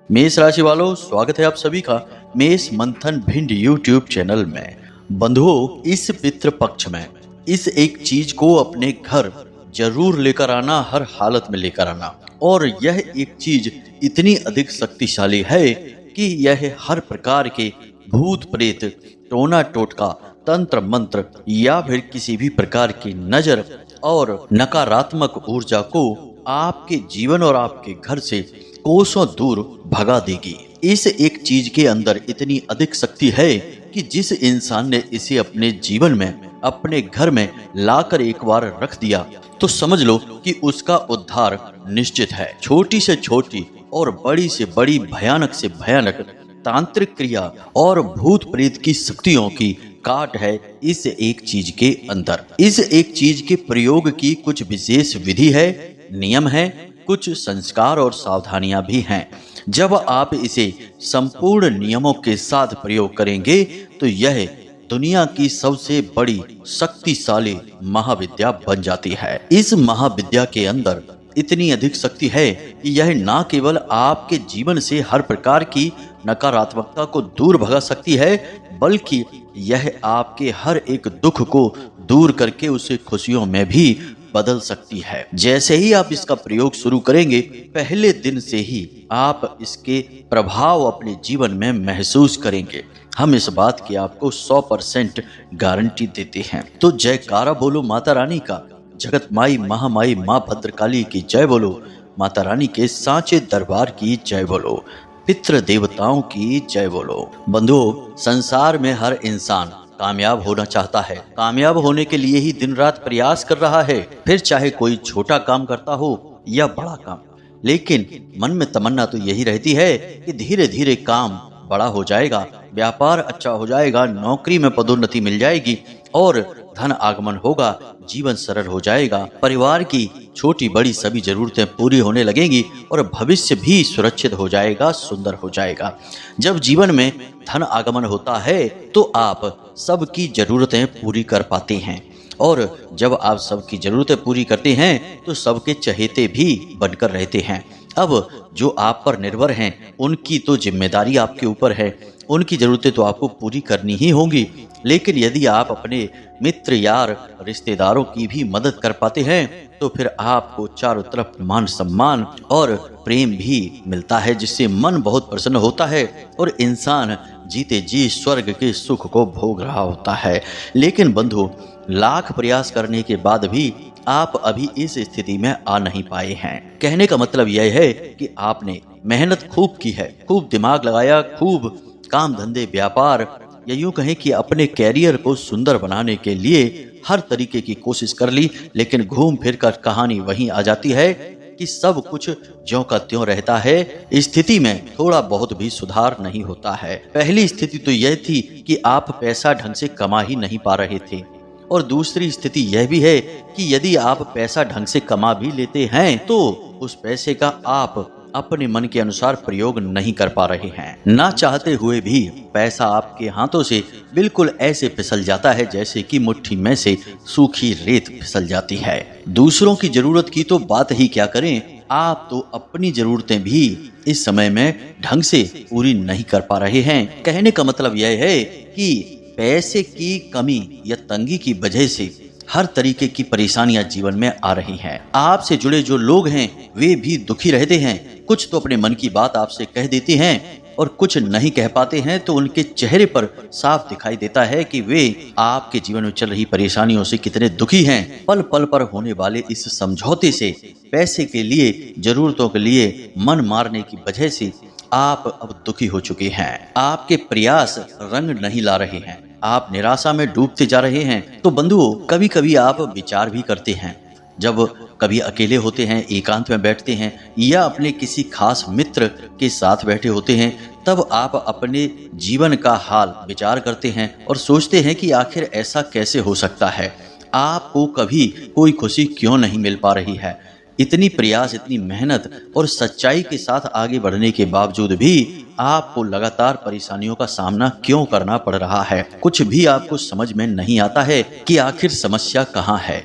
मेष राशि वालों, स्वागत है आप सभी का मेष मंथन भिंड यूट्यूब चैनल में। बंधुओं, इस पितृ पक्ष में इस एक चीज को अपने घर जरूर लेकर आना, हर हालत में लेकर आना। और यह एक चीज इतनी अधिक शक्तिशाली है कि यह हर प्रकार के भूत प्रेत, टोना टोटका, तंत्र मंत्र या फिर किसी भी प्रकार की नजर और नकारात्मक ऊर्जा को आपके जीवन और आपके घर से कोसों दूर भगा देगी। इस एक चीज के अंदर इतनी अधिक शक्ति है कि जिस इंसान ने इसे अपने जीवन में, अपने घर में लाकर एक बार रख दिया तो समझ लो कि उसका उद्धार निश्चित है। छोटी से छोटी और बड़ी से बड़ी, भयानक से भयानक तांत्रिक क्रिया और भूत प्रेत की शक्तियों की काट है इस एक चीज के अंदर। इस एक चीज के प्रयोग की कुछ विशेष विधि है, नियम है, कुछ संस्कार और सावधानियां भी हैं। जब आप इसे संपूर्ण नियमों के साथ प्रयोग करेंगे तो यह दुनिया की सबसे बड़ी शक्तिशाली महाविद्या बन जाती है। इस महाविद्या के अंदर इतनी अधिक शक्ति है कि यह ना केवल आपके जीवन से हर प्रकार की नकारात्मकता को दूर भगा सकती है, बल्कि यह आपके हर एक दुख को दूर करके उसे खुशियों में भी बदल सकती है। जैसे ही आप इसका प्रयोग शुरू करेंगे, पहले दिन से ही आप इसके प्रभाव अपने जीवन में महसूस करेंगे। हम इस बात की आपको 100% गारंटी देते हैं। तो जयकारा बोलो माता रानी का, जगत माई महामाई माँ भद्रकाली की जय बोलो, माता रानी के सांचे दरबार की जय बोलो, पितृ देवताओं की जय बोलो। बंधुओं, संसार में हर इंसान कामयाब होना चाहता है। कामयाब होने के लिए ही दिन रात प्रयास कर रहा है, फिर चाहे कोई छोटा काम करता हो या बड़ा काम। लेकिन मन में तमन्ना तो यही रहती है कि धीरे धीरे काम बड़ा हो जाएगा, व्यापार अच्छा हो जाएगा, नौकरी में पदोन्नति मिल जाएगी और धन आगमन होगा, जीवन सरल हो जाएगा, परिवार की छोटी बड़ी सभी जरूरतें पूरी होने लगेंगी और भविष्य भी सुरक्षित हो जाएगा, सुंदर हो जाएगा। जब जीवन में धन आगमन होता है तो आप सबकी जरूरतें पूरी कर पाते हैं, और जब आप सबकी जरूरतें पूरी करते हैं तो सबके चहेते भी बनकर रहते हैं। अब जो आप पर निर्भर हैं उनकी तो जिम्मेदारी आपके ऊपर है, उनकी जरूरतें तो आपको पूरी करनी ही होंगी। लेकिन यदि आप अपने मित्र, यार, रिश्तेदारों की भी मदद कर पाते हैं तो फिर आपको चारों तरफ मान सम्मान और प्रेम भी मिलता है, जिससे मन बहुत प्रसन्न होता है और इंसान जीते जी स्वर्ग के सुख को भोग रहा होता है। लेकिन बंधु, लाख प्रयास करने के बाद भी आप अभी इस स्थिति में आ नहीं पाए हैं। कहने का मतलब यह है कि आपने मेहनत खूब की है, खूब दिमाग लगाया, खूब काम धंधे, व्यापार, या यूं कहें कि अपने कैरियर को सुंदर बनाने के लिए हर तरीके की कोशिश कर ली, लेकिन घूम फिर कर कहानी वहीं आ जाती है कि सब कुछ ज्यों का त्यों रहता है। स्थिति में थोड़ा बहुत भी सुधार नहीं होता है। पहली स्थिति तो यह थी कि आप पैसा ढंग से कमा ही नहीं पा रहे थे, और दूसरी स्थिति यह भी है कि यदि आप पैसा ढंग से कमा भी लेते हैं तो उस पैसे का आप अपने मन के अनुसार प्रयोग नहीं कर पा रहे हैं। ना चाहते हुए भी पैसा आपके हाथों से बिल्कुल ऐसे फिसल जाता है जैसे कि मुट्ठी में से सूखी रेत फिसल जाती है। दूसरों की जरूरत की तो बात ही क्या करें, आप तो अपनी जरूरतें भी इस समय में ढंग से पूरी नहीं कर पा रहे हैं। कहने का मतलब यह है कि पैसे की कमी या तंगी की वजह से हर तरीके की परेशानियां जीवन में आ रही हैं। आपसे जुड़े जो लोग हैं वे भी दुखी रहते हैं। कुछ तो अपने मन की बात आपसे कह देते हैं और कुछ नहीं कह पाते हैं, तो उनके चेहरे पर साफ दिखाई देता है कि वे आपके जीवन में चल रही परेशानियों से कितने दुखी हैं। पल पल पर होने वाले इस समझौते से, पैसे के लिए, जरूरतों के लिए मन मारने की वजह से आप अब दुखी हो चुके हैं। आपके प्रयास रंग नहीं ला रहे हैं, आप निराशा में डूबते जा रहे हैं। तो बंधुओं, कभी कभी आप विचार भी करते हैं, जब कभी अकेले होते हैं, एकांत में बैठते हैं या अपने किसी खास मित्र के साथ बैठे होते हैं, तब आप अपने जीवन का हाल विचार करते हैं और सोचते हैं कि आखिर ऐसा कैसे हो सकता है, आपको कभी कोई खुशी क्यों नहीं मिल पा रही है। इतनी प्रयास, इतनी मेहनत और सच्चाई के साथ आगे बढ़ने के बावजूद भी आपको लगातार परेशानियों का सामना क्यों करना पड़ रहा है। कुछ भी आपको समझ में नहीं आता है कि आखिर समस्या कहाँ है।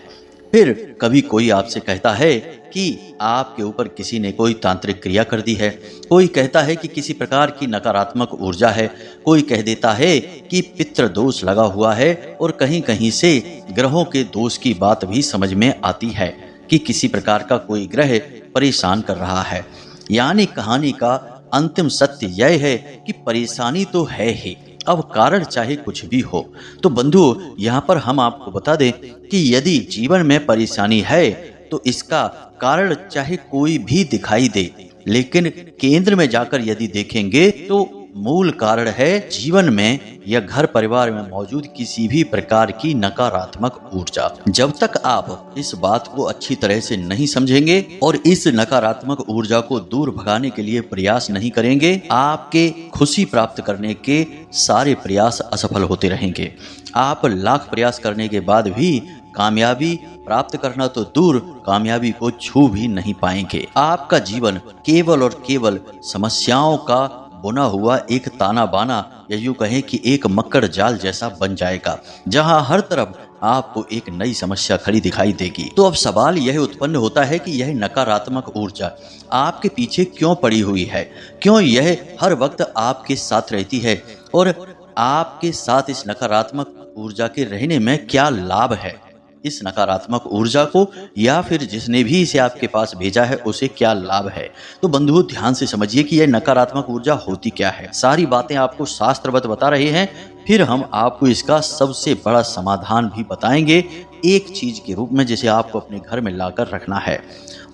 फिर कभी कोई आपसे कहता है कि आपके ऊपर किसी ने कोई तांत्रिक क्रिया कर दी है, कोई कहता है कि किसी प्रकार की नकारात्मक ऊर्जा है, कोई कह देता है कि पितृ दोष लगा हुआ है, और कहीं कहीं से ग्रहों के दोष की बात भी समझ में आती है कि किसी प्रकार का कोई ग्रह परेशान कर रहा है। यानी कहानी का अंतिम सत्य यह है कि परेशानी तो है ही, अब कारण चाहे कुछ भी हो। तो बंधुओं, यहाँ पर हम आपको बता दें कि यदि जीवन में परेशानी है तो इसका कारण चाहे कोई भी दिखाई दे, लेकिन केंद्र में जाकर यदि देखेंगे तो मूल कारण है जीवन में या घर परिवार में मौजूद किसी भी प्रकार की नकारात्मक ऊर्जा। जब तक आप इस बात को अच्छी तरह से नहीं समझेंगे और इस नकारात्मक ऊर्जा को दूर भगाने के लिए प्रयास नहीं करेंगे, आपके खुशी प्राप्त करने के सारे प्रयास असफल होते रहेंगे। आप लाख प्रयास करने के बाद भी कामयाबी प्राप्त करना तो दूर, कामयाबी को छू भी नहीं पाएंगे। आपका जीवन केवल और केवल समस्याओं का बुना हुआ एक ताना बाना, या यूं कहें कि एक मक्कड़ जाल जैसा बन जाएगा, जहां हर तरफ आपको एक नई समस्या खड़ी दिखाई देगी। तो अब सवाल यह उत्पन्न होता है कि यह नकारात्मक ऊर्जा आपके पीछे क्यों पड़ी हुई है, क्यों यह हर वक्त आपके साथ रहती है, और आपके साथ इस नकारात्मक ऊर्जा के रहने में क्या लाभ है। इस नकारात्मक ऊर्जा को या फिर जिसने भी इसे आपके पास भेजा है उसे क्या लाभ है। तो बंधुओं, ध्यान से समझिए कि यह नकारात्मक ऊर्जा होती क्या है। सारी बातें आपको शास्त्रवत बता रहे हैं, फिर हम आपको इसका सबसे बड़ा समाधान भी बताएंगे एक चीज के रूप में, जिसे आपको अपने घर में लाकर रखना है,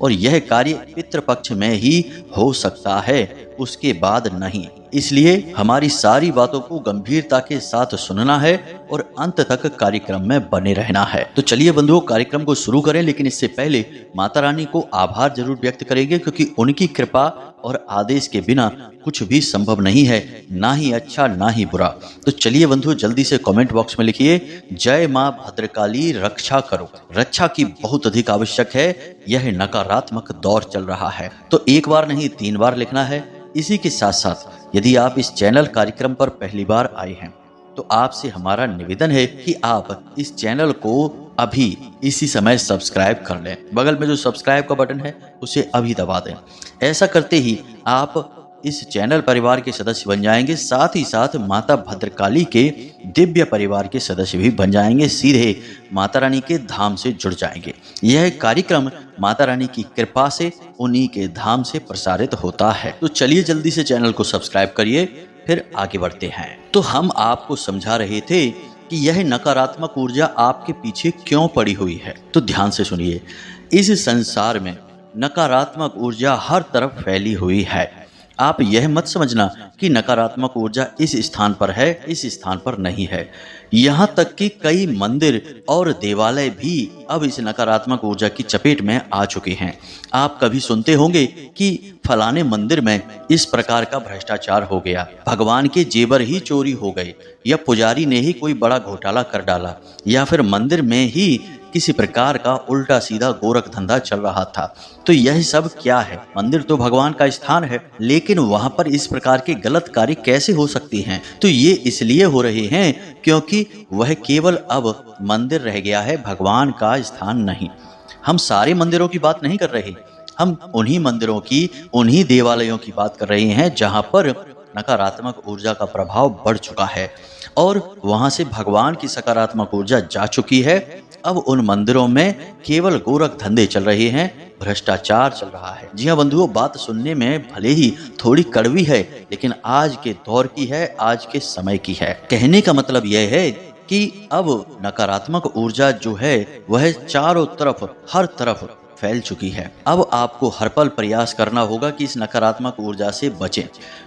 और यह कार्य पितृपक्ष में ही हो सकता है, उसके बाद नहीं। इसलिए हमारी सारी बातों को गंभीरता के साथ सुनना है और अंत तक कार्यक्रम में बने रहना है। तो चलिए बंधुओं, कार्यक्रम को शुरू करें, लेकिन इससे पहले माता रानी को आभार जरूर व्यक्त करेंगे, क्योंकि उनकी कृपा और आदेश के बिना कुछ भी संभव नहीं है, ना ही अच्छा ना ही बुरा। तो चलिए बंधुओं, जल्दी से कमेंट बॉक्स में लिखिए, जय मां भद्रकाली रक्षा करो। रक्षा की बहुत अधिक आवश्यक है, यह नकारात्मक दौर चल रहा है। तो एक बार नहीं 3 बार लिखना है। इसी के साथ साथ यदि आप इस चैनल कार्यक्रम पर पहली बार आए हैं तो आपसे हमारा निवेदन है कि आप इस चैनल को अभी इसी समय सब्सक्राइब कर लें। बगल में जो सब्सक्राइब का बटन है उसे अभी दबा दें। ऐसा करते ही आप इस चैनल परिवार के सदस्य बन जाएंगे, साथ ही साथ माता भद्रकाली के दिव्य परिवार के सदस्य भी बन जाएंगे, सीधे माता रानी के धाम से जुड़ जाएंगे। यह कार्यक्रम माता रानी की कृपा से उन्हीं के धाम से प्रसारित होता है। तो चलिए जल्दी से चैनल को सब्सक्राइब करिए, फिर आगे बढ़ते हैं। तो हम आपको समझा रहे थे कि यह नकारात्मक ऊर्जा आपके पीछे क्यों पड़ी हुई है। तो ध्यान से सुनिए, इस संसार में नकारात्मक ऊर्जा हर तरफ फैली हुई है। आप यह मत समझना कि नकारात्मक ऊर्जा इस स्थान पर है, इस स्थान पर नहीं है। यहाँ तक कि कई मंदिर और देवालय भी अब इस नकारात्मक ऊर्जा की चपेट में आ चुके हैं। आप कभी सुनते होंगे कि फलाने मंदिर में इस प्रकार का भ्रष्टाचार हो गया, भगवान के जेवर ही चोरी हो गए, या पुजारी ने ही कोई बड़ा घोटाला कर डाला, या फिर मंदिर में ही किसी प्रकार का उल्टा सीधा गोरख धंधा चल रहा था। तो यह सब क्या है? मंदिर तो भगवान का स्थान है, लेकिन वहां पर इस प्रकार के गलत कार्य कैसे हो सकते हैं? तो ये इसलिए हो रहे हैं क्योंकि वह केवल अब मंदिर रह गया है, भगवान का स्थान नहीं। हम सारे मंदिरों की बात नहीं कर रहे, हम उन्हीं मंदिरों की, उन्हीं देवालयों की बात कर रहे हैं जहां पर नकारात्मक ऊर्जा का प्रभाव बढ़ चुका है और वहां से भगवान की सकारात्मक ऊर्जा जा चुकी है। अब उन मंदिरों में केवल गोरख धंधे चल रहे हैं, भ्रष्टाचार चल रहा है। जी हाँ बंधुओं, बात सुनने में भले ही थोड़ी कड़वी है, लेकिन आज के दौर की है, आज के समय की है। कहने का मतलब यह है कि अब नकारात्मक ऊर्जा जो है वह चारों तरफ, हर तरफ फैल चुकी है। अब आपको हर पल प्रयास करना होगा कि इस नकारात्मक ऊर्जा से बचें।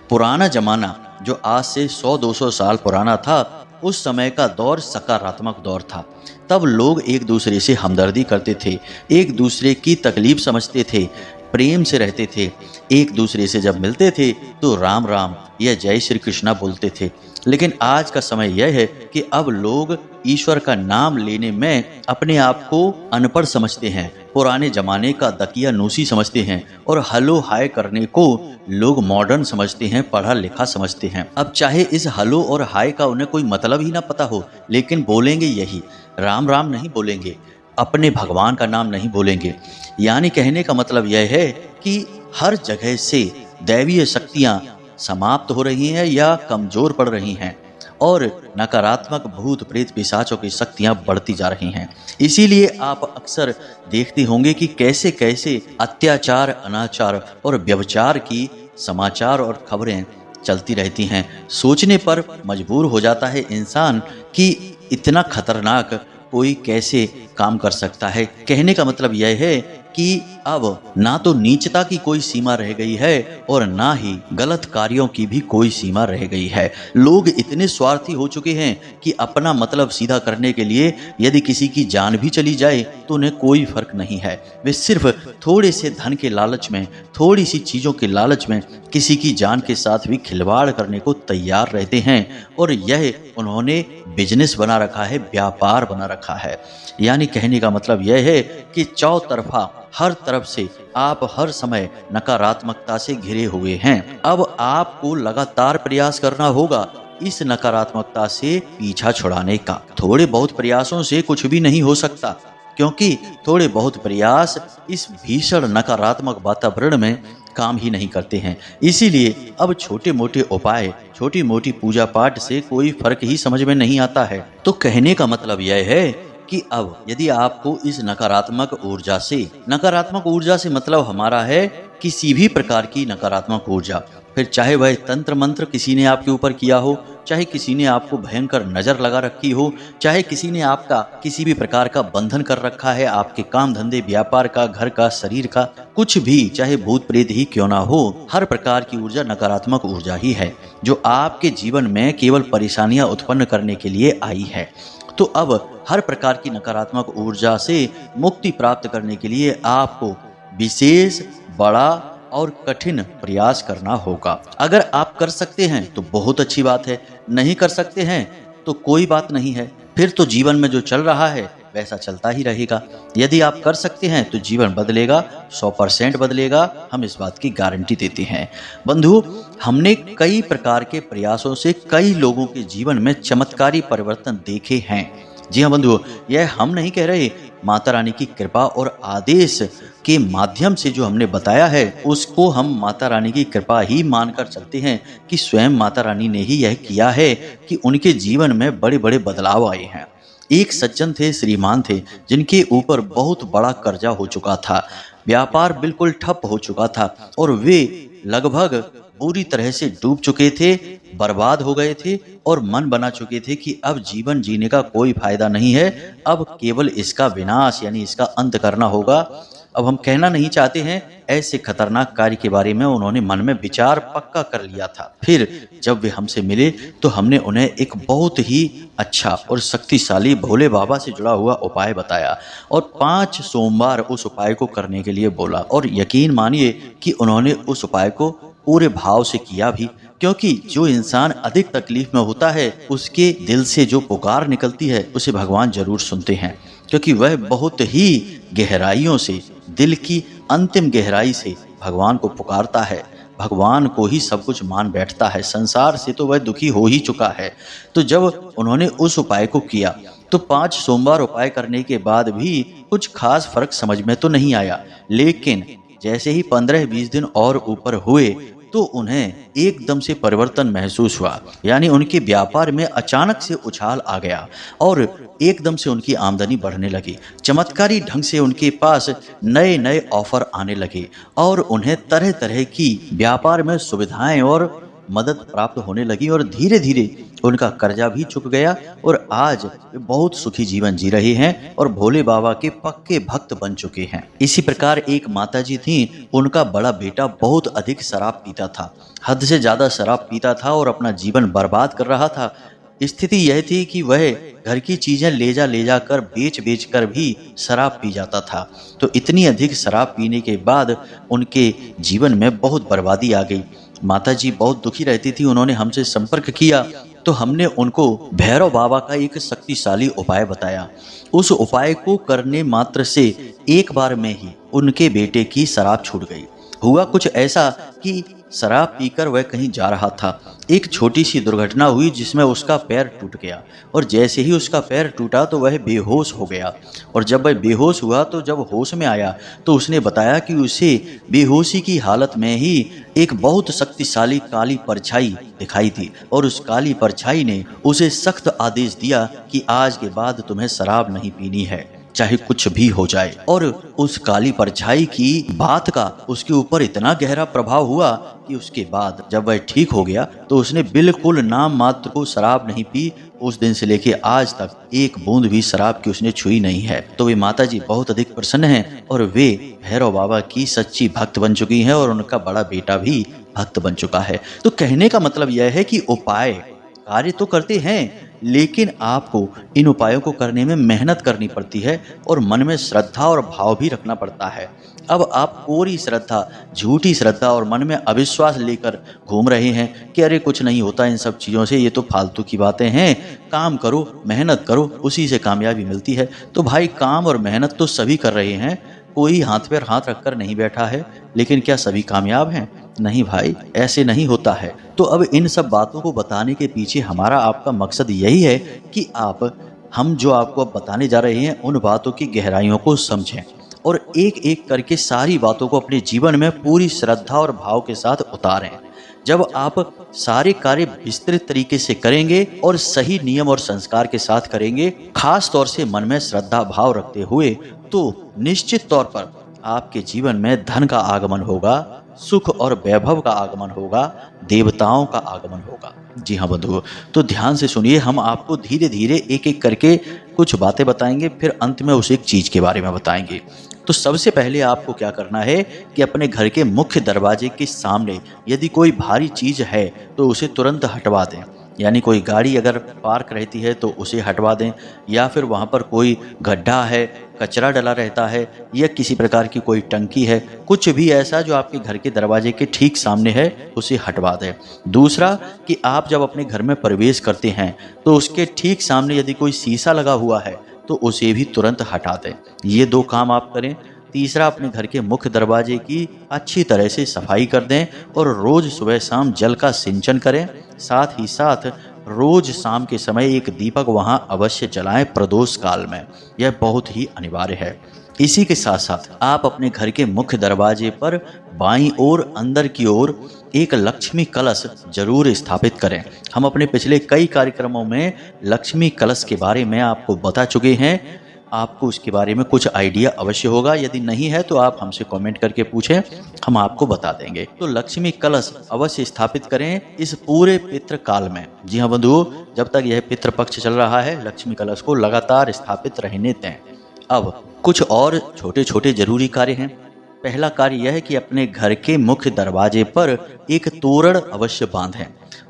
पुराना जमाना जो आज से 100-200 साल पुराना था, उस समय का दौर सकारात्मक दौर था। तब लोग एक दूसरे से हमदर्दी करते थे, एक दूसरे की तकलीफ समझते थे, प्रेम से रहते थे। एक दूसरे से जब मिलते थे तो राम राम या जय श्री कृष्णा बोलते थे। लेकिन आज का समय यह है कि अब लोग ईश्वर का नाम लेने में अपने आप को अनपढ़ समझते हैं, पुराने जमाने का दकिया नूसी समझते हैं, और हलो हाय करने को लोग मॉडर्न समझते हैं, पढ़ा लिखा समझते हैं। अब चाहे इस हलो और हाय का उन्हें कोई मतलब ही ना पता हो, लेकिन बोलेंगे यही, राम राम नहीं बोलेंगे। अपने भगवान का नाम नहीं बोलेंगे। यानी कहने का मतलब यह है कि हर जगह से दैवीय शक्तियां समाप्त हो रही हैं या कमजोर पड़ रही हैं और नकारात्मक भूत प्रेत पिशाचों की शक्तियां बढ़ती जा रही हैं। इसीलिए आप अक्सर देखते होंगे कि कैसे कैसे अत्याचार, अनाचार और व्यभिचार की समाचार और खबरें चलती रहती हैं। सोचने पर मजबूर हो जाता है इंसान कि इतना खतरनाक कोई कैसे काम कर सकता है। कहने का मतलब यह है कि अब ना तो नीचता की कोई सीमा रह गई है और ना ही गलत कार्यों की भी कोई सीमा रह गई है। लोग इतने स्वार्थी हो चुके हैं कि अपना मतलब सीधा करने के लिए यदि किसी की जान भी चली जाए तो उन्हें कोई फर्क नहीं है। वे सिर्फ थोड़े से धन के लालच में, थोड़ी सी चीजों के लालच में किसी की जान के साथ भी खिलवाड़ करने को तैयार रहते हैं और यह उन्होंने बिजनेस बना रखा है, व्यापार बना रखा है। यानी कहने का मतलब यह है कि चौतरफा हर तरफ से आप हर समय नकारात्मकता से घिरे हुए हैं। अब आपको लगातार प्रयास करना होगा इस नकारात्मकता से पीछा छुड़ाने का। थोड़े बहुत प्रयासों से कुछ भी नहीं हो सकता, क्योंकि थोड़े बहुत प्रयास इस भीषण नकारात्मक वातावरण में काम ही नहीं करते हैं। इसीलिए अब छोटे मोटे उपाय, छोटी मोटी पूजा पाठ से कोई फर्क ही समझ में नहीं आता है। तो कहने का मतलब यह है कि अब यदि आपको इस नकारात्मक ऊर्जा से मतलब हमारा है किसी भी प्रकार की नकारात्मक ऊर्जा, फिर चाहे वह तंत्र मंत्र किसी ने आपके ऊपर किया हो, चाहे किसी ने आपको भयंकर नजर लगा रखी हो, चाहे किसी ने आपका किसी भी प्रकार का बंधन कर रखा है, आपके काम धंधे, व्यापार का, घर का, शरीर का, कुछ भी, चाहे भूत प्रेत ही क्यों ना हो, हर प्रकार की ऊर्जा नकारात्मक ऊर्जा ही है जो आपके जीवन में केवल परेशानियां उत्पन्न करने के लिए आई है। तो अब हर प्रकार की नकारात्मक ऊर्जा से मुक्ति प्राप्त करने के लिए आपको विशेष, बड़ा और कठिन प्रयास करना होगा। अगर आप कर सकते हैं तो बहुत अच्छी बात है, नहीं कर सकते हैं तो कोई बात नहीं है, फिर तो जीवन में जो चल रहा है वैसा चलता ही रहेगा। यदि आप कर सकते हैं तो जीवन बदलेगा, 100% बदलेगा, हम इस बात की गारंटी देते हैं। बंधु, हमने कई प्रकार के प्रयासों से कई लोगों के जीवन में चमत्कारी परिवर्तन देखे हैं। जी हाँ बंधु, यह हम नहीं कह रहे, माता रानी की कृपा और आदेश के माध्यम से जो हमने बताया है उसको हम माता रानी की कृपा ही मानकर चलते हैं कि स्वयं माता रानी ने ही यह किया है कि उनके जीवन में बड़े बड़े बदलाव आए हैं। एक सज्जन थे, श्रीमान थे, जिनके ऊपर बहुत बड़ा कर्जा हो चुका था, व्यापार बिल्कुल ठप हो चुका था और वे लगभग पूरी तरह से डूब चुके थे, बर्बाद हो गए थे और मन बना चुके थे कि अब जीवन जीने का कोई फायदा नहीं है, अब केवल इसका विनाश यानी इसका अंत करना होगा। अब हम कहना नहीं चाहते हैं, ऐसे खतरनाक कार्य के बारे में उन्होंने मन में विचार पक्का कर लिया था। फिर जब वे हमसे मिले तो हमने उन्हें एक बहुत ही अच्छा और शक्तिशाली भोले बाबा से जुड़ा हुआ उपाय बताया और 5 सोमवार उस उपाय को करने के लिए बोला। और यकीन मानिए कि उन्होंने उस उपाय को पूरे भाव से किया भी, क्योंकि जो इंसान अधिक तकलीफ में होता है उसके दिल से जो पुकार निकलती है उसे भगवान जरूर सुनते हैं, क्योंकि वह बहुत ही गहराइयों से, दिल की अंतिम गहराई से भगवान को पुकारता है, भगवान को ही सब कुछ मान बैठता है। संसार से तो वह दुखी हो ही चुका है। तो जब उन्होंने उस उपाय को किया तो 5 सोमवार उपाय करने के बाद भी कुछ खास फर्क समझ में तो नहीं आया, लेकिन जैसे ही 15-20 दिन और ऊपर हुए तो उन्हें एकदम से परिवर्तन महसूस हुआ। यानी उनके व्यापार में अचानक से उछाल आ गया और एकदम से उनकी आमदनी बढ़ने लगी। चमत्कारी ढंग से उनके पास नए नए ऑफर आने लगे और उन्हें तरह तरह की व्यापार में सुविधाएं और मदद प्राप्त होने लगी और धीरे धीरे उनका कर्जा भी चुक गया और आज वे बहुत सुखी जीवन जी रहे हैं और भोले बाबा के पक्के भक्त बन चुके हैं। इसी प्रकार एक माताजी थी, उनका बड़ा बेटा बहुत अधिक शराब पीता था, हद से ज्यादा शराब पीता था और अपना जीवन बर्बाद कर रहा था। स्थिति यह थी कि वह घर की चीजें ले जा कर बेच कर भी शराब पी जाता था। तो इतनी अधिक शराब पीने के बाद उनके जीवन में बहुत बर्बादी आ गई। माताजी बहुत दुखी रहती थी। उन्होंने हमसे संपर्क किया तो हमने उनको भैरव बाबा का एक शक्तिशाली उपाय बताया। उस उपाय को करने मात्र से एक बार में ही उनके बेटे की शराब छूट गई। हुआ कुछ ऐसा कि शराब पीकर वह कहीं जा रहा था। एक छोटी सी दुर्घटना हुई जिसमें उसका पैर टूट गया और जैसे ही उसका पैर टूटा तो वह बेहोश हो गया। और जब वह बेहोश हुआ तो जब होश में आया तो उसने बताया कि उसे बेहोशी की हालत में ही एक बहुत शक्तिशाली काली परछाई दिखाई दी और उस काली परछाई ने उसे सख्त आदेश दिया कि आज के बाद तुम्हें शराब नहीं पीनी है, चाहे कुछ भी हो जाए। और उस काली परछाई की बात का उसके ऊपर इतना गहरा प्रभाव हुआ कि उसके बाद जब वह ठीक हो गया तो उसने बिल्कुल नाम मात्र को शराब नहीं पी। उस दिन से लेके आज तक एक बूंद भी शराब की उसने छुई नहीं है। तो वे माता जी बहुत अधिक प्रसन्न हैं और वे भैरव बाबा की सच्ची भक्त बन चुकी हैं और उनका बड़ा बेटा भी भक्त बन चुका है। तो कहने का मतलब यह है कि उपाय कार्य तो करते हैं, लेकिन आपको इन उपायों को करने में मेहनत करनी पड़ती है और मन में श्रद्धा और भाव भी रखना पड़ता है। अब आप पूरी श्रद्धा, झूठी श्रद्धा और मन में अविश्वास लेकर घूम रहे हैं कि अरे कुछ नहीं होता इन सब चीज़ों से, ये तो फालतू की बातें हैं, काम करो, मेहनत करो, उसी से कामयाबी मिलती है। तो भाई काम और मेहनत तो सभी कर रहे हैं, कोई हाथ पर हाथ रखकर नहीं बैठा है, लेकिन क्या सभी कामयाब हैं? नहीं भाई, ऐसे नहीं होता है। तो अब इन सब बातों को बताने के पीछे हमारा आपका मकसद यही है कि हम जो आपको अब बताने जा रहे हैं उन बातों की गहराइयों को समझें और एक एक करके सारी बातों को अपने जीवन में पूरी श्रद्धा और भाव के साथ उतारें। जब आप सारे कार्य विस्तृत तरीके से करेंगे और सही नियम और संस्कार के साथ करेंगे, खास तौर से मन में श्रद्धा भाव रखते हुए, तो निश्चित तौर पर आपके जीवन में धन का आगमन होगा, सुख और वैभव का आगमन होगा, देवताओं का आगमन होगा। जी हाँ बंधुओं, तो ध्यान से सुनिए, हम आपको धीरे धीरे एक एक करके कुछ बातें बताएंगे, फिर अंत में उस एक चीज़ के बारे में बताएंगे। तो सबसे पहले आपको क्या करना है कि अपने घर के मुख्य दरवाजे के सामने यदि कोई भारी चीज़ है तो उसे तुरंत हटवा दें। यानी कोई गाड़ी अगर पार्क रहती है तो उसे हटवा दें, या फिर वहाँ पर कोई गड्ढा है, कचरा डला रहता है, या किसी प्रकार की कोई टंकी है, कुछ भी ऐसा जो आपके घर के दरवाजे के ठीक सामने है उसे हटवा दें। दूसरा कि आप जब अपने घर में प्रवेश करते हैं तो उसके ठीक सामने यदि कोई शीशा लगा हुआ है तो उसे भी तुरंत हटा दें। ये 2 काम आप करें। तीसरा, अपने घर के मुख्य दरवाजे की अच्छी तरह से सफाई कर दें और रोज़ सुबह शाम जल का सिंचन करें। साथ ही साथ रोज़ शाम के समय एक दीपक वहाँ अवश्य जलाएं प्रदोष काल में, यह बहुत ही अनिवार्य है। इसी के साथ साथ आप अपने घर के मुख्य दरवाजे पर बाईं ओर अंदर की ओर एक लक्ष्मी कलश जरूर स्थापित करें। हम अपने पिछले कई कार्यक्रमों में लक्ष्मी कलश के बारे में आपको बता चुके हैं, आपको उसके बारे में कुछ आइडिया अवश्य होगा। यदि नहीं है तो आप हमसे कमेंट करके पूछें, हम आपको बता देंगे। तो लक्ष्मी कलश अवश्य स्थापित करें इस पूरे पितृ काल में। जी हाँ बंधुओं, जब तक यह पितृ पक्ष चल रहा है लक्ष्मी कलश को लगातार स्थापित रहने दें। अब कुछ और छोटे छोटे जरूरी कार्य हैं। पहला कार्य यह है कि अपने घर के मुख्य दरवाजे पर एक तोरण अवश्य बांधें।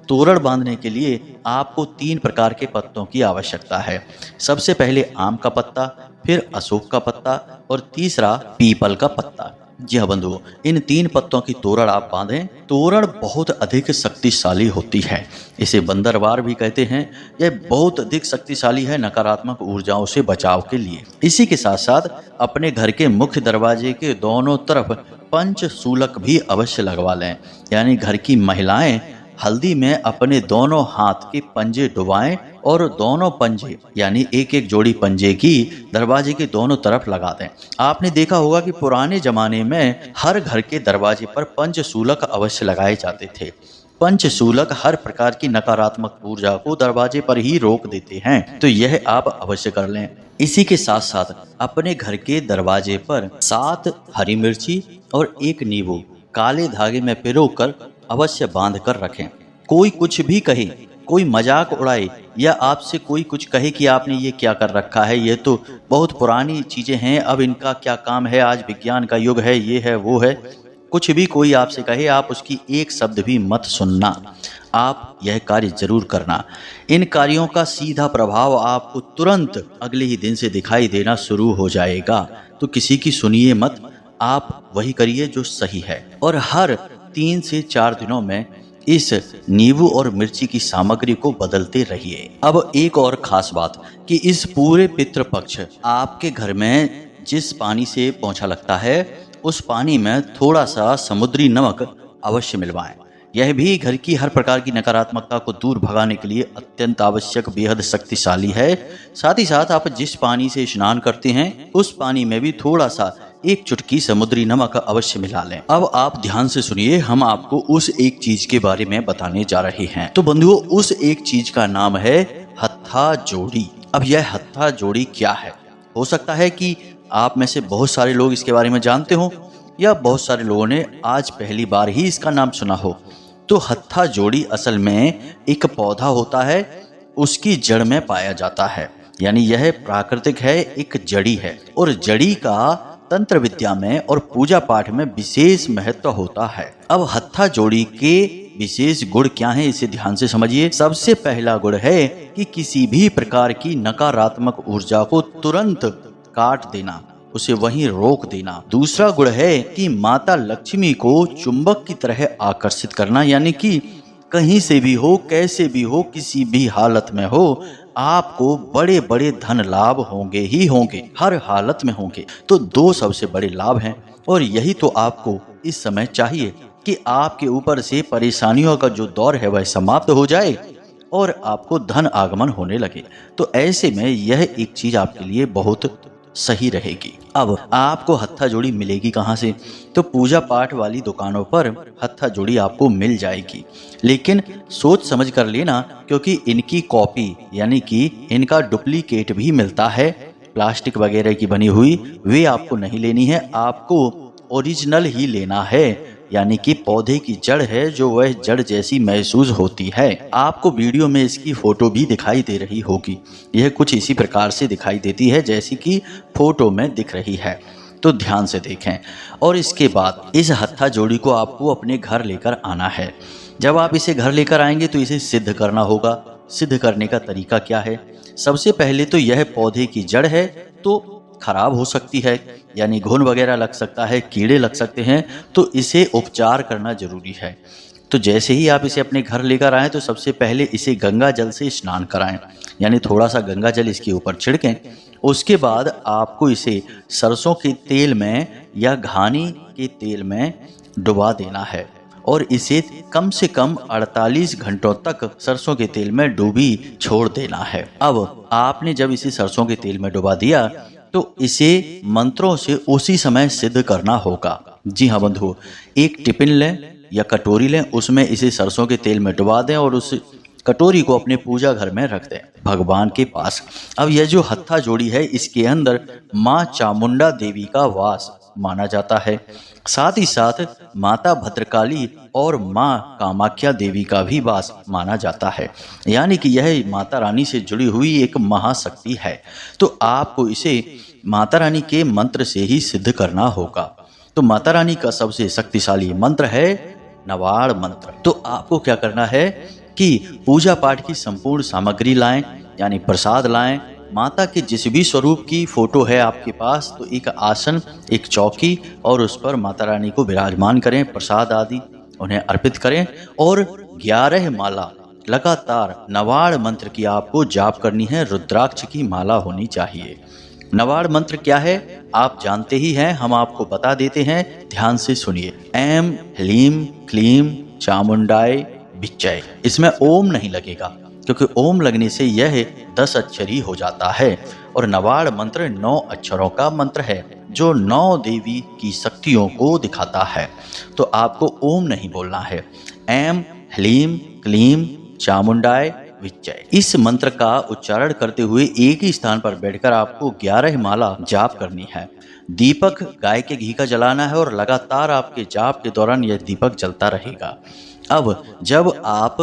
तोरण बांधने के लिए आपको 3 प्रकार के पत्तों की आवश्यकता है। सबसे पहले आम का पत्ता, फिर अशोक का पत्ता और तीसरा पीपल का पत्ता। जी हाँ बंधुओं, इन 3 पत्तों की तोरण आप बांधें। तोरण बहुत अधिक शक्तिशाली होती है, इसे बंदरवार भी कहते हैं। यह बहुत अधिक शक्तिशाली है नकारात्मक ऊर्जाओं से बचाव के लिए। इसी के साथ साथ अपने घर के मुख्य दरवाजे के दोनों तरफ पंचशूलक भी अवश्य लगवा लें। यानी घर की महिलाएं हल्दी में अपने दोनों हाथ के पंजे डुबाएं और दोनों पंजे यानी एक एक जोड़ी पंजे की दरवाजे के दोनों तरफ लगा दें। आपने देखा होगा कि पुराने जमाने में हर घर के दरवाजे पर पंचशूलक अवश्य लगाए जाते थे। पंचशूलक हर प्रकार की नकारात्मक ऊर्जा को दरवाजे पर ही रोक देते हैं, तो यह आप अवश्य कर लें। इसी के साथ साथ अपने घर के दरवाजे पर 7 हरी मिर्ची और 1 नींबू काले धागे में पिरोकर अवश्य बांध कर रखें। कोई कुछ भी कहे, कोई मजाक उड़ाए या आपसे कोई कुछ कहे कि आपने ये क्या कर रखा है, ये तो बहुत पुरानी चीज़ें हैं, अब इनका क्या काम है, आज विज्ञान का युग है, ये है वो है, कुछ भी कोई आपसे कहे आप उसकी एक शब्द भी मत सुनना। आप यह कार्य जरूर करना। इन कार्यों का सीधा प्रभाव आपको तुरंत अगले ही दिन से दिखाई देना शुरू हो जाएगा। तो किसी की सुनिए मत, आप वही करिए जो सही है। और हर 3 से 4 दिनों में इस नींबू और मिर्ची की सामग्री को बदलते रहिए। अब एक और खास बात कि इस पूरे पितृपक्ष आपके घर में जिस पानी से पोंछा लगता है उस पानी में थोड़ा सा समुद्री नमक अवश्य मिलवाएं। यह भी घर की हर प्रकार की नकारात्मकता को दूर भगाने के लिए अत्यंत आवश्यक, बेहद शक्तिशाली है। साथ ही साथ आप जिस पानी से स्नान करते हैं उस पानी में भी थोड़ा सा एक चुटकी समुद्री नमक अवश्य मिला लें। अब आप ध्यान से सुनिए, हम आपको उस एक चीज के बारे में बताने जा रहे हैं। तो बंधुओं, उस एक चीज का नाम है हत्था जोड़ी। अब यह हत्था जोड़ी क्या है? हो सकता है कि आप में से बहुत सारे लोग इसके बारे में जानते हो या बहुत सारे लोगों ने आज पहली बार ही इसका नाम सुना हो। तो हत्था जोड़ी असल में एक पौधा होता है, उसकी जड़ में पाया जाता है, यानी यह प्राकृतिक है, एक जड़ी है। और जड़ी का तंत्र विद्या में और पूजा पाठ में विशेष महत्व होता है। अब हत्था जोड़ी के विशेष गुण क्या हैं, इसे ध्यान से समझिए। सबसे पहला गुण है कि किसी भी प्रकार की नकारात्मक ऊर्जा को तुरंत काट देना, उसे वहीं रोक देना। दूसरा गुण है कि माता लक्ष्मी को चुंबक की तरह आकर्षित करना, यानी कि कहीं से भी हो, कैसे भी हो, किसी भी हालत में हो, आपको बड़े बड़े धन लाभ होंगे ही होंगे, हर हालत में होंगे। तो दो सबसे बड़े लाभ हैं और यही तो आपको इस समय चाहिए कि आपके ऊपर से परेशानियों का जो दौर है वह समाप्त हो जाए और आपको धन आगमन होने लगे। तो ऐसे में यह एक चीज आपके लिए बहुत सही रहेगी। अब आपको हत्था जोड़ी मिलेगी कहाँ से? तो पूजा पाठ वाली दुकानों पर हत्था जोड़ी आपको मिल जाएगी, लेकिन सोच समझ कर लेना, क्योंकि इनकी कॉपी यानी कि इनका डुप्लीकेट भी मिलता है, प्लास्टिक वगैरह की बनी हुई, वे आपको नहीं लेनी है। आपको ओरिजिनल ही लेना है, यानी कि पौधे की जड़ है जो वह जड़ जैसी महसूस होती है। आपको वीडियो में इसकी फोटो भी दिखाई दे रही होगी, यह कुछ इसी प्रकार से दिखाई देती है जैसी कि फोटो में दिख रही है। तो ध्यान से देखें। और इसके बाद इस हत्था जोड़ी को आपको अपने घर लेकर आना है। जब आप इसे घर लेकर आएंगे तो इसे सिद्ध करना होगा। सिद्ध करने का तरीका क्या है? सबसे पहले तो यह पौधे की जड़ है तो खराब हो सकती है, यानी घुन वगैरह लग सकता है, कीड़े लग सकते हैं, तो इसे उपचार करना जरूरी है। तो जैसे ही आप इसे अपने घर लेकर आएँ तो सबसे पहले इसे गंगा जल से स्नान कराएं, यानी थोड़ा सा गंगा जल इसके ऊपर छिड़कें। उसके बाद आपको इसे सरसों के तेल में या घानी के तेल में डुबा देना है और इसे कम से कम 48 घंटों तक सरसों के तेल में डूबी छोड़ देना है। अब आपने जब इसे सरसों के तेल में डुबा दिया तो इसे मंत्रों से उसी समय सिद्ध करना होगा। जी हाँ बंधुओं, एक टिफिन लें या कटोरी लें, उसमें इसे सरसों के तेल में डुबा दें और उस कटोरी को अपने पूजा घर में रख दें, भगवान के पास। अब यह जो हत्था जोड़ी है इसके अंदर माँ चामुंडा देवी का वास माना जाता है, साथ ही साथ माता भद्रकाली और माँ कामाख्या देवी का भी वास माना जाता है, यानी कि यह माता रानी से जुड़ी हुई एक महाशक्ति है। तो आपको इसे माता रानी के मंत्र से ही सिद्ध करना होगा। तो माता रानी का सबसे शक्तिशाली मंत्र है नवाड़ मंत्र। तो आपको क्या करना है कि पूजा पाठ की संपूर्ण सामग्री लाएं, यानी प्रसाद लाएं। माता के जिस भी स्वरूप की फोटो है आपके पास तो एक आसन, एक चौकी और उस पर माता रानी को विराजमान करें, प्रसाद आदि उन्हें अर्पित करें और 11 माला लगातार नवाड़ मंत्र की आपको जाप करनी है। रुद्राक्ष की माला होनी चाहिए। नवाड़ मंत्र क्या है आप जानते ही हैं, हम आपको बता देते हैं, ध्यान से सुनिए। ऐम ह्लीम क्लीम चामुंडाय विच्चय। इसमें ओम नहीं लगेगा क्योंकि ओम लगने से यह 10 अक्षरी हो जाता है और नवाड़ मंत्र 9 अक्षरों का मंत्र है जो 9 देवी की शक्तियों को दिखाता है। तो आपको ओम नहीं बोलना है। ऐम ह्लीम क्लीम चामुंडाय विच्चय। इस मंत्र का उच्चारण करते हुए एक ही स्थान पर बैठकर आपको 11 माला जाप करनी है। दीपक गाय के घी का जलाना है और लगातार आपके जाप के दौरान यह दीपक जलता रहेगा। अब जब आप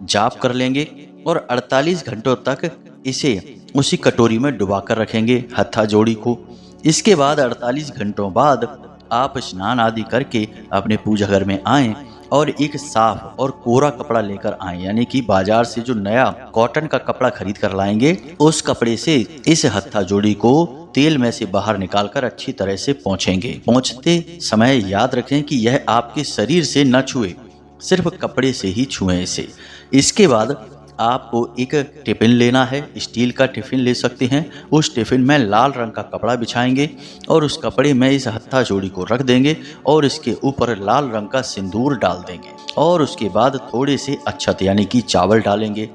जाप कर लेंगे और 48 घंटों तक इसे उसी कटोरी में डुबा कर रखेंगे हत्था जोड़ी को। इसके बाद 48 घंटों बाद आप स्नान आदि करके अपने पूजा घर में आएं और एक साफ और कोरा कपड़ा लेकर आएं, यानी कि बाजार से जो नया कॉटन का कपड़ा खरीद कर लाएंगे उस कपड़े से इस हत्था जोड़ी को तेल में से बाहर निकालकर अच्छी तरह से पोंछेंगे। पोंछते समय याद रखें कि यह आपके शरीर से न छुए, सिर्फ कपड़े से ही छुएं इसे। इसके बाद आपको एक टिफिन लेना है, स्टील का टिफिन ले सकते हैं। उस टिफिन में लाल रंग का कपड़ा बिछाएंगे और उस कपड़े में इस हत्था जोड़ी को रख देंगे और इसके ऊपर लाल रंग का सिंदूर डाल देंगे और उसके बाद थोड़े से अक्षत यानी कि चावल डालेंगे,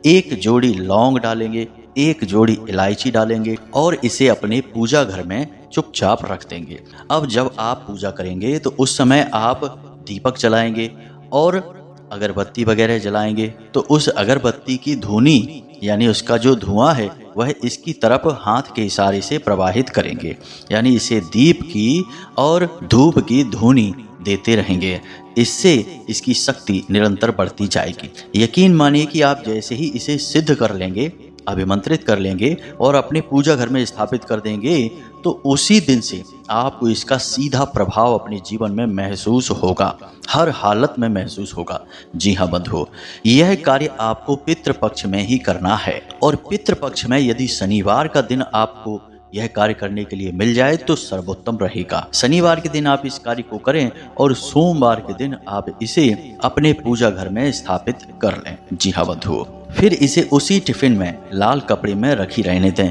एक जोड़ी लौंग डालेंगे, एक जोड़ी इलायची डालेंगे और इसे अपने पूजा घर में चुपचाप रख देंगे। अब जब आप पूजा करेंगे तो उस समय आप दीपक जलाएंगे और अगरबत्ती वगैरह जलाएंगे, तो उस अगरबत्ती की धुनी यानी उसका जो धुआं है वह इसकी तरफ हाथ के इशारे से प्रवाहित करेंगे, यानी इसे दीप की और धूप की धुनी देते रहेंगे। इससे इसकी शक्ति निरंतर बढ़ती जाएगी। यकीन मानिए कि आप जैसे ही इसे सिद्ध कर लेंगे, अभिमंत्रित कर लेंगे और अपने पूजा घर में स्थापित कर देंगे, तो उसी दिन से आपको इसका सीधा प्रभाव अपने जीवन में महसूस होगा, हर हालत में महसूस होगा। जी हाँ बंधुओं, यह कार्य आपको पितृपक्ष में ही करना है और पितृपक्ष में यदि शनिवार का दिन आपको यह कार्य करने के लिए मिल जाए तो सर्वोत्तम रहेगा। शनिवार के दिन आप इस कार्य को करें और सोमवार के दिन आप इसे अपने पूजा घर में स्थापित कर लें। जी हाँ बंधुओं, फिर इसे उसी टिफिन में लाल कपड़े में रखी रहने दें।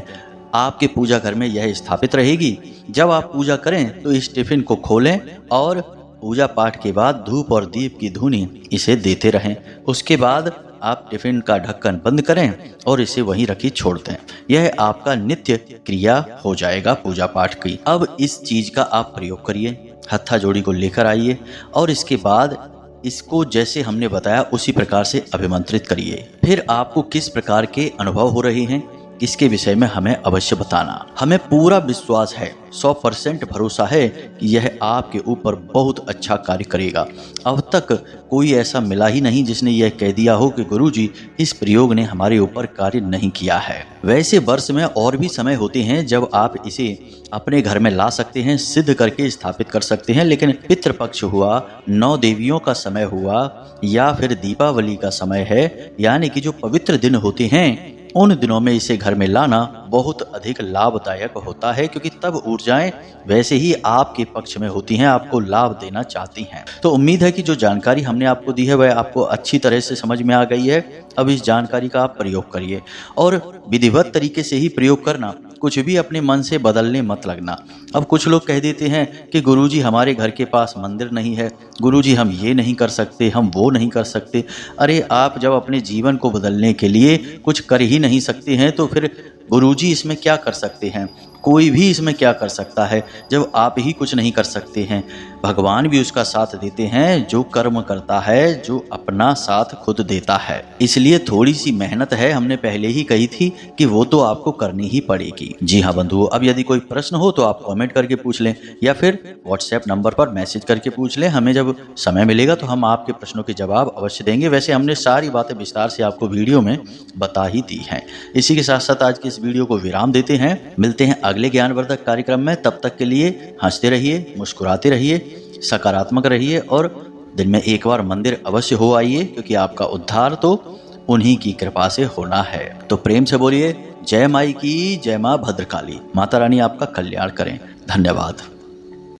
आपके पूजा घर में यह स्थापित रहेगी। जब आप पूजा करें तो इस टिफिन को खोलें और पूजा पाठ के बाद धूप और दीप की धुनी इसे देते रहें। उसके बाद आप टिफिन का ढक्कन बंद करें और इसे वहीं रखी छोड़ दें। यह आपका नित्य क्रिया हो जाएगा पूजा पाठ की। अब इस चीज का आप प्रयोग करिए, हत्था जोड़ी को लेकर आइए और इसके बाद इसको जैसे हमने बताया उसी प्रकार से अभिमंत्रित करिए। फिर आपको किस प्रकार के अनुभव हो रहे हैं इसके विषय में हमें अवश्य बताना। हमें पूरा विश्वास है, 100% भरोसा है कि यह आपके ऊपर बहुत अच्छा कार्य करेगा। अब तक कोई ऐसा मिला ही नहीं जिसने यह कह दिया हो कि गुरुजी इस प्रयोग ने हमारे ऊपर कार्य नहीं किया है। वैसे वर्ष में और भी समय होते हैं जब आप इसे अपने घर में ला सकते हैं, सिद्ध करके स्थापित कर सकते हैं, लेकिन पितृपक्ष हुआ, 9 देवियों का समय हुआ या फिर दीपावली का समय है, यानी कि जो पवित्र दिन होते हैं उन दिनों में इसे घर में लाना बहुत अधिक लाभदायक होता है, क्योंकि तब ऊर्जाएं वैसे ही आपके पक्ष में होती हैं, आपको लाभ देना चाहती हैं। तो उम्मीद है कि जो जानकारी हमने आपको दी है वह आपको अच्छी तरह से समझ में आ गई है। अब इस जानकारी का आप प्रयोग करिए और विधिवत तरीके से ही प्रयोग करना, कुछ भी अपने मन से बदलने मत लगना। अब कुछ लोग कह देते हैं कि गुरुजी हमारे घर के पास मंदिर नहीं है, गुरुजी हम ये नहीं कर सकते, हम वो नहीं कर सकते। अरे आप जब अपने जीवन को बदलने के लिए कुछ कर ही नहीं सकते हैं तो फिर गुरुजी इसमें क्या कर सकते हैं? कोई भी इसमें क्या कर सकता है जब आप ही कुछ नहीं कर सकते हैं? भगवान भी उसका साथ देते हैं जो कर्म करता है, जो अपना साथ खुद देता है। इसलिए थोड़ी सी मेहनत है, हमने पहले ही कही थी कि वो तो आपको करनी ही पड़ेगी। जी हाँ बंधुओं, अब यदि कोई प्रश्न हो तो आप कमेंट करके पूछ लें या फिर व्हाट्सएप नंबर पर मैसेज करके पूछ लें। हमें जब समय मिलेगा तो हम आपके प्रश्नों के जवाब अवश्य देंगे। वैसे हमने सारी बातें विस्तार से आपको वीडियो में बता ही दी हैं। इसी के साथ साथ आज की इस वीडियो को विराम देते हैं। मिलते हैं अगले ज्ञानवर्धक कार्यक्रम में। तब तक के लिए हंसते रहिए, मुस्कुराते रहिए, सकारात्मक रहिए और दिन में एक बार मंदिर अवश्य हो आइए, क्योंकि आपका उद्धार तो उन्हीं की कृपा से होना है। तो प्रेम से बोलिए जय माई की, जय माँ भद्रकाली। माता रानी आपका कल्याण करें। धन्यवाद।